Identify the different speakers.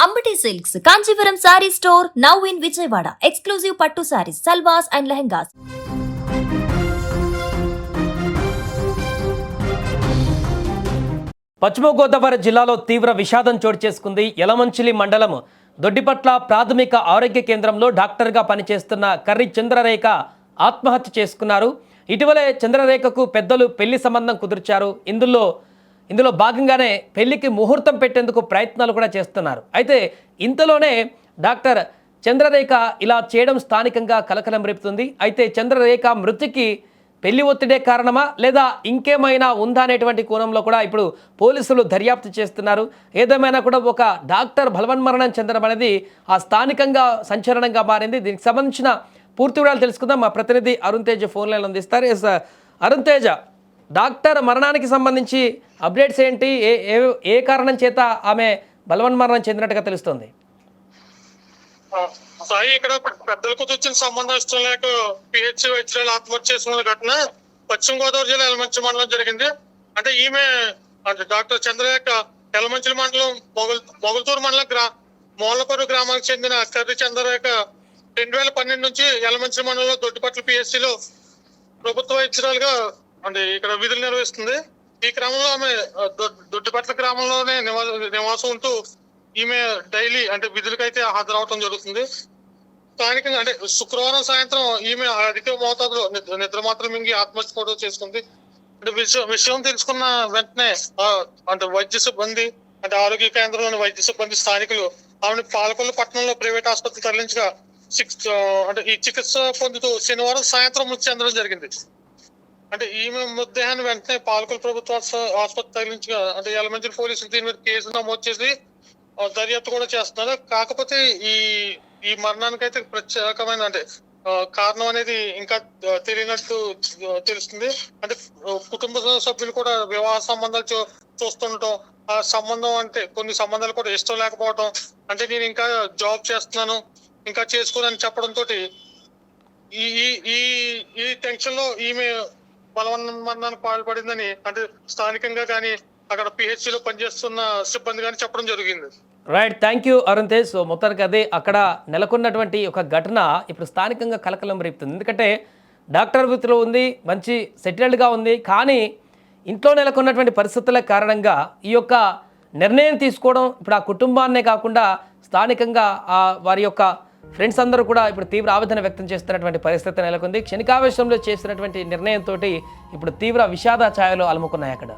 Speaker 1: Ambati Silks, Kanchipuram Saree Store, now in Vijayawada. Exclusive Pattu Sarees, Salwas and Lehengas.
Speaker 2: పశ్చిమ గోదావరి జిల్లాలో తీవ్ర విషాదం చోటు చేసుకుంది. యలమంచిలి మండలం దొడ్డిపట్ల ప్రాథమిక ఆరోగ్య కేంద్రంలో డాక్టర్గా పనిచేస్తున్న కర్రి చంద్రరేఖ ఆత్మహత్య చేసుకున్నారు. ఇటీవలే చంద్రరేఖకు పెద్దలు పెళ్లి సంబంధం కుదిర్చారు. ఇందులో భాగంగానే పెళ్లికి ముహూర్తం పెట్టేందుకు ప్రయత్నాలు కూడా చేస్తున్నారు. అయితే ఇంతలోనే డాక్టర్ చంద్రరేఖ ఇలా చేయడం స్థానికంగా కలకలం రేపుతుంది. అయితే చంద్రరేఖ మృతికి పెళ్లి ఒత్తిడే కారణమా లేదా ఇంకేమైనా ఉందా అనేటువంటి కోణంలో కూడా ఇప్పుడు పోలీసులు దర్యాప్తు చేస్తున్నారు. ఏదేమైనా కూడా ఒక డాక్టర్ బలవన్మరణం చెందడం అనేది ఆ స్థానికంగా సంచలనంగా మారింది. దీనికి సంబంధించిన పూర్తి వివరాలు తెలుసుకుందాం. మా ప్రతినిధి అరుణ్ తేజ్ ఫోన్ లైన్ అందిస్తారు. ఎస్ అరుణ్ తేజ, డాక్టర్ మరణానికి సంబంధించి అప్డేట్స్ ఏంటి? ఏ కారణం చేత ఆమె బలవన్మరణం చెందినట్టుగా తెలుస్తోంది?
Speaker 3: సాయి, ఇక్కడ పెద్దలకు వచ్చిన సంబంధం ఇష్టం లేక పిహెచ్ వైద్యులు ఆత్మహత్య చేసుకున్న ఘటన పశ్చిమ గోదావరి జిల్లా యలమంచిలి మండలం జరిగింది. అంటే ఈమె అంటే డాక్టర్ చంద్రరేఖ యలమంచిలి మండలం మొగల్తూరు మండలం మూలపూరు గ్రామానికి చెందిన కర్రి చంద్రరేఖ 2012 నుంచి యలమంచిలి మండలంలో దొడ్డిపట్ల పిహెచ్సిలో ప్రభుత్వ వైద్యురాలుగా అంటే ఇక్కడ విధులు నిర్వహిస్తుంది. ఈ క్రమంలో ఆమె దొడ్డిపట్ల గ్రామంలోనే నివాసం ఉంటూ ఈమె డైలీ అంటే విధులకైతే హాజరవటం జరుగుతుంది. స్థానికంగా అంటే శుక్రవారం సాయంత్రం ఈమె అధిక మోతాదులో నిద్ర మాత్రం మింగి ఆత్మహత్య కూడా చేసుకుంది. అంటే విషయం తెలుసుకున్న వెంటనే అంటే వైద్య సిబ్బంది అంటే ఆరోగ్య కేంద్రంలోని వైద్య సిబ్బంది స్థానికులు ఆమెను పాలకొల్లు పట్టణంలో ప్రైవేట్ ఆసుపత్రికి తరలించగా అంటే ఈ చికిత్స పొందుతూ శనివారం సాయంత్రం మృతి చెందడం జరిగింది. అంటే ఈమె మృతదేహాన్ని వెంటనే పాలకొల్లు ప్రభుత్వ ఆసుపత్రి తరలించగా అంటే యలమంచిలి పోలీసులు దీని మీద కేసు నమోదు చేసి దర్యాప్తు కూడా చేస్తున్నారు. కాకపోతే ఈ మరణానికి అయితే ప్రత్యేకమైన అంటే కారణం అనేది ఇంకా తెలియనట్టు తెలుస్తుంది. అంటే కుటుంబ సభ్యులు కూడా వివాహ సంబంధాలు చూస్తుండటం, ఆ సంబంధం అంటే కొన్ని సంబంధాలు కూడా ఇష్టం లేకపోవడం, అంటే నేను ఇంకా జాబ్ చేస్తున్నాను ఇంకా చేసుకోనని చెప్పడంతో ఈ టెన్షన్ లో ఈమె బలవన్మరణానికి పాల్పడిందని అంటే స్థానికంగా కానీ అక్కడ పిహెచ్సిలో పనిచేస్తున్న సిబ్బంది కానీ చెప్పడం జరిగింది.
Speaker 2: Right, thank you Arun Tej. So మొత్తానికి అదే అక్కడ నెలకొన్నటువంటి ఒక ఘటన ఇప్పుడు స్థానికంగా కలకలం రేపుతుంది. ఎందుకంటే డాక్టర్ వృత్తిలో ఉంది, మంచి సెటిల్డ్గా ఉంది, కానీ ఇంట్లో నెలకొన్నటువంటి పరిస్థితుల కారణంగా ఈ యొక్క నిర్ణయం తీసుకోవడం ఇప్పుడు ఆ కుటుంబాన్నే కాకుండా స్థానికంగా వారి యొక్క ఫ్రెండ్స్ అందరూ కూడా ఇప్పుడు తీవ్ర ఆవేదన వ్యక్తం చేస్తున్నటువంటి పరిస్థితి నెలకొంది. క్షణికావేశంలో చేసినటువంటి నిర్ణయంతో ఇప్పుడు తీవ్ర విషాద ఛాయలు అలుముకున్నాయి అక్కడ.